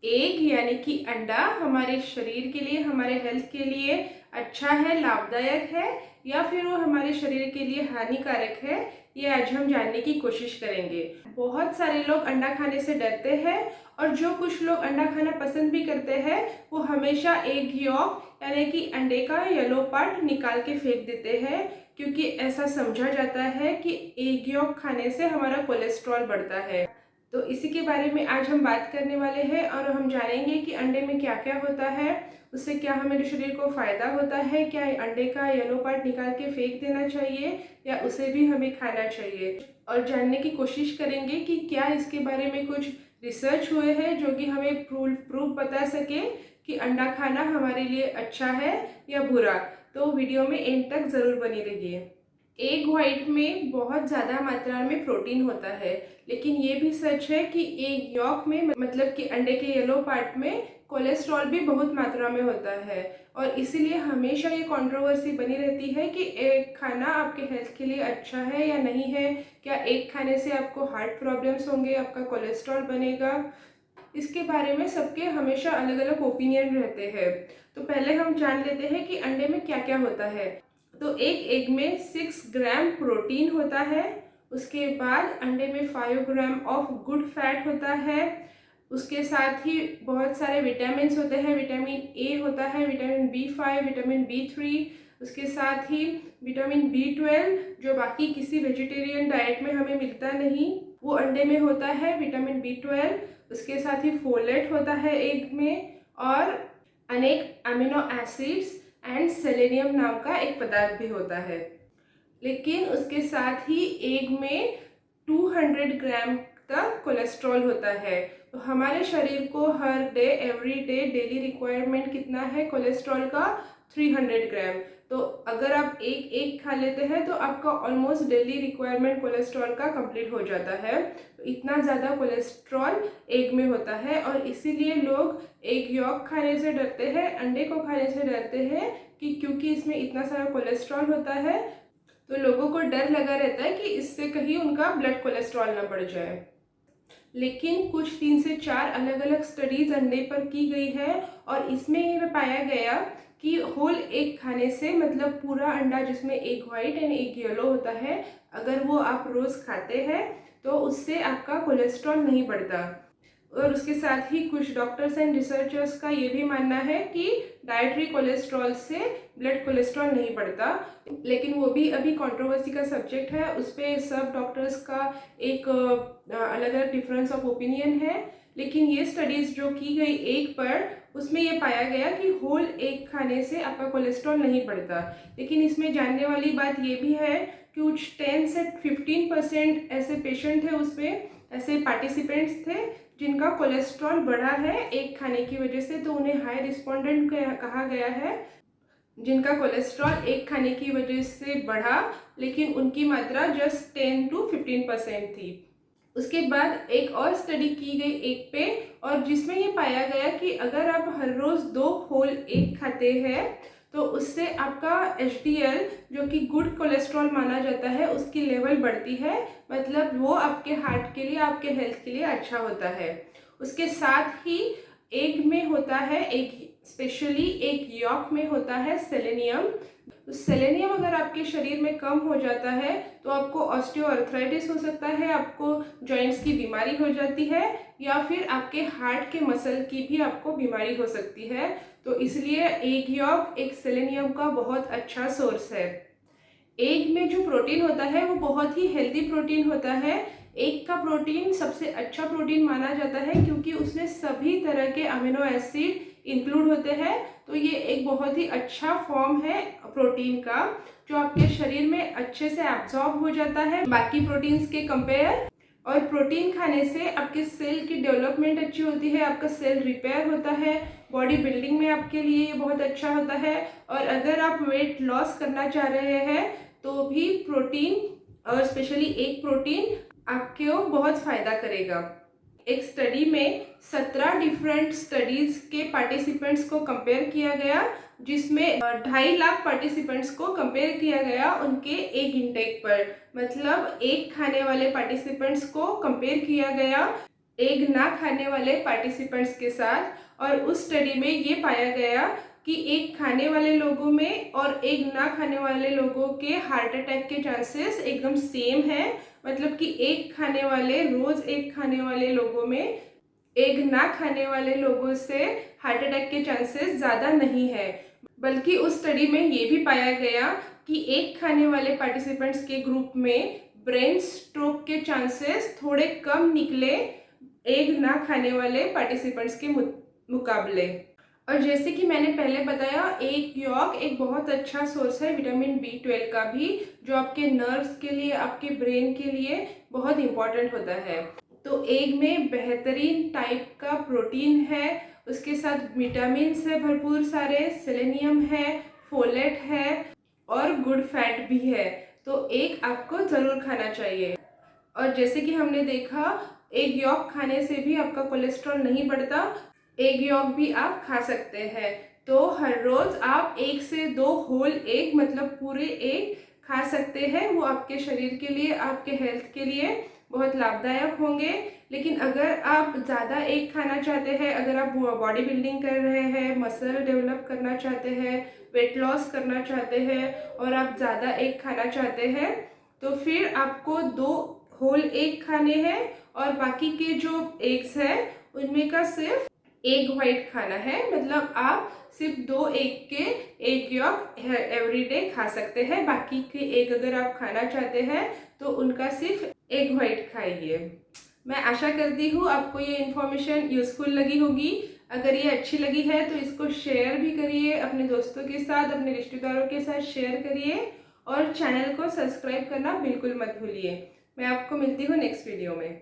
Egg यानी कि अंडा हमारे शरीर के लिए, हमारे हेल्थ के लिए अच्छा है, लाभदायक है या फिर वो हमारे शरीर के लिए हानिकारक है, ये आज हम जानने की कोशिश करेंगे। बहुत सारे लोग अंडा खाने से डरते हैं और जो कुछ लोग अंडा खाना पसंद भी करते हैं वो हमेशा एग यॉक यानी कि अंडे का येलो पार्ट निकाल के फेंक देते हैं, क्योंकि ऐसा समझा जाता है कि एग यॉक खाने से हमारा कोलेस्ट्रॉल बढ़ता है। तो इसी के बारे में आज हम बात करने वाले हैं और हम जानेंगे कि अंडे में क्या क्या होता है, उससे क्या हमारे शरीर को फ़ायदा होता है, क्या अंडे का येलो पार्ट निकाल के फेंक देना चाहिए या उसे भी हमें खाना चाहिए, और जानने की कोशिश करेंगे कि क्या इसके बारे में कुछ रिसर्च हुए हैं जो कि हमें प्रूफ बता सके कि अंडा खाना हमारे लिए अच्छा है या बुरा। तो वीडियो में एंड तक ज़रूर बनी रहिए। एग वाइट में बहुत ज़्यादा मात्रा में प्रोटीन होता है, लेकिन ये भी सच है कि एग यॉक में मतलब कि अंडे के येलो पार्ट में कोलेस्ट्रॉल भी बहुत मात्रा में होता है, और इसीलिए हमेशा ये कंट्रोवर्सी बनी रहती है कि एग खाना आपके हेल्थ के लिए अच्छा है या नहीं है। क्या एग खाने से आपको हार्ट प्रॉब्लम्स होंगे, आपका कोलेस्ट्रॉल बनेगा? इसके बारे में सबके हमेशा अलग अलग ओपिनियन रहते हैं। तो पहले हम जान लेते हैं कि अंडे में क्या क्या होता है। तो एक एग में 6 ग्राम प्रोटीन होता है। उसके बाद अंडे में 5 ग्राम ऑफ गुड फैट होता है। उसके साथ ही बहुत सारे विटामिन्स होते हैं। विटामिन ए होता है, विटामिन B5, विटामिन B3। उसके साथ ही विटामिन B12 जो बाकी किसी वेजिटेरियन डाइट में हमें मिलता नहीं, वो अंडे में होता है, विटामिन B12। उसके साथ ही फोलेट होता है एग में, और अनेक अमीनो एसिड्स एंड सेलेनियम नाम का एक पदार्थ भी होता है। लेकिन उसके साथ ही एग में 200 ग्राम तक कोलेस्ट्रॉल होता है। तो हमारे शरीर को हर day every day daily requirement कितना है कोलेस्ट्रॉल का? 300 ग्राम। तो अगर आप एक एग खा लेते हैं तो आपका ऑलमोस्ट डेली रिक्वायरमेंट कोलेस्ट्रॉल का कंप्लीट हो जाता है। तो इतना ज़्यादा कोलेस्ट्रॉल एग में होता है, और इसीलिए लोग एग यॉक खाने से डरते हैं, अंडे को खाने से डरते हैं कि क्योंकि इसमें इतना सारा कोलेस्ट्रॉल होता है, तो लोगों को डर लगा रहता है कि इससे कहीं उनका ब्लड कोलेस्ट्रॉल ना बढ़ जाए। लेकिन कुछ 3 से 4 अलग अलग स्टडीज अंडे पर की गई है, और इसमें ये पाया गया कि होल एग खाने से, मतलब पूरा अंडा जिसमें egg white and egg yellow होता है, अगर वो आप रोज़ खाते हैं तो उससे आपका कोलेस्ट्रॉल नहीं बढ़ता। और उसके साथ ही कुछ डॉक्टर्स एंड रिसर्चर्स का ये भी मानना है कि डाइटरी कोलेस्ट्रॉल से ब्लड कोलेस्ट्रॉल नहीं बढ़ता, लेकिन वो भी अभी कंट्रोवर्सी का सब्जेक्ट है। उस पर सब डॉक्टर्स का एक अलग अलग डिफरेंस ऑफ ओपिनियन है। लेकिन ये स्टडीज़ जो की गई एग पर, उसमें ये पाया गया कि होल एग खाने से आपका कोलेस्ट्रॉल नहीं बढ़ता। लेकिन इसमें जानने वाली बात ये भी है कि कुछ 10 से 15% ऐसे पेशेंट थे, उसमें ऐसे पार्टिसिपेंट्स थे जिनका कोलेस्ट्रॉल बढ़ा है एग खाने की वजह से। तो उन्हें हाई रिस्पोंडेंट कहा गया है, जिनका कोलेस्ट्रॉल एग खाने की वजह से बढ़ा, लेकिन उनकी मात्रा जस्ट 10 to 15% थी। उसके बाद एक और स्टडी की गई एग पे, और जिसमें ये पाया गया कि अगर आप हर रोज़ 2 होल एग खाते हैं तो उससे आपका HDL जो कि गुड कोलेस्ट्रॉल माना जाता है, उसकी लेवल बढ़ती है। मतलब वो आपके हार्ट के लिए, आपके हेल्थ के लिए अच्छा होता है। उसके साथ ही एग में होता है, एक स्पेशली एक यॉक में होता है सेलेनियम। तो सेलेनियम अगर आपके शरीर में कम हो जाता है तो आपको ऑस्टियोआर्थराइटिस हो सकता है, आपको जॉइंट्स की बीमारी हो जाती है, या फिर आपके हार्ट के मसल की भी आपको बीमारी हो सकती है। तो इसलिए एग यॉक एक सेलेनियम का बहुत अच्छा सोर्स है। एग में जो प्रोटीन होता है वो बहुत ही हेल्दी प्रोटीन होता है। एग का प्रोटीन सबसे अच्छा प्रोटीन माना जाता है क्योंकि उसमें सभी तरह के अमीनो एसिड इंक्लूड होते हैं। तो ये एक बहुत ही अच्छा फॉर्म है प्रोटीन का, जो आपके शरीर में अच्छे से एब्जॉर्ब हो जाता है बाकी प्रोटीन्स के कंपेयर। और प्रोटीन खाने से आपके सेल की डेवलपमेंट अच्छी होती है, आपका सेल रिपेयर होता है, बॉडी बिल्डिंग में आपके लिए ये बहुत अच्छा होता है। और अगर आप वेट लॉस करना चाह रहे हैं तो भी प्रोटीन, और स्पेशली एग प्रोटीन, आपको बहुत फ़ायदा करेगा। एक स्टडी में 17 डिफरेंट स्टडीज़ के पार्टिसिपेंट्स को कंपेयर किया गया, जिसमें 2.5 लाख पार्टिसिपेंट्स को कंपेयर किया गया उनके एग इंटेक पर। मतलब एग खाने वाले पार्टिसिपेंट्स को कंपेयर किया गया एग ना खाने वाले पार्टिसिपेंट्स के साथ। और उस स्टडी में ये पाया गया कि एग खाने वाले लोगों में और एग ना खाने वाले लोगों के हार्ट अटैक के चांसेस एकदम सेम है। मतलब कि एग खाने वाले, रोज एग खाने वाले लोगों में एग ना खाने वाले लोगों से हार्ट अटैक के चांसेस ज़्यादा नहीं है। बल्कि उस स्टडी में ये भी पाया गया कि एग खाने वाले पार्टिसिपेंट्स के ग्रुप में ब्रेन स्ट्रोक के चांसेस थोड़े कम निकले एग ना खाने वाले पार्टिसिपेंट्स के मुकाबले। और जैसे कि मैंने पहले बताया, एग यॉक एक बहुत अच्छा सोर्स है विटामिन B12 का भी, जो आपके नर्व्स के लिए, आपके ब्रेन के लिए बहुत इंपॉर्टेंट होता है। तो एग में बेहतरीन टाइप का प्रोटीन है, उसके साथ विटामिन्स है भरपूर सारे, सेलेनियम है, फोलेट है और गुड फैट भी है। तो एग आपको ज़रूर खाना चाहिए। और जैसे कि हमने देखा, एग यॉक खाने से भी आपका कोलेस्ट्रॉल नहीं बढ़ता। एग यॉक भी आप खा सकते हैं। तो हर रोज़ आप 1 से 2 होल एग, मतलब पूरे एग खा सकते हैं। वो आपके शरीर के लिए, आपके हेल्थ के लिए बहुत लाभदायक होंगे। लेकिन अगर आप ज़्यादा एग खाना चाहते हैं, अगर आप बॉडी बिल्डिंग कर रहे हैं, मसल डेवलप करना चाहते हैं, वेट लॉस करना चाहते हैं और आप ज़्यादा एग खाना चाहते हैं, तो फिर आपको 2 होल एग खाने हैं और बाकी के जो एग्स हैं उनमें का सिर्फ एग वाइट खाना है। मतलब आप सिर्फ 2 एग के एग यॉक एवरीडे खा सकते हैं। बाकी के एग अगर आप खाना चाहते हैं तो उनका सिर्फ एग वाइट खाइए। मैं आशा करती हूँ आपको ये इन्फॉर्मेशन यूज़फुल लगी होगी। अगर ये अच्छी लगी है तो इसको शेयर भी करिए अपने दोस्तों के साथ, अपने रिश्तेदारों के साथ शेयर करिए और चैनल को सब्सक्राइब करना बिल्कुल मत भूलिए। मैं आपको मिलती हूँ नेक्स्ट वीडियो में।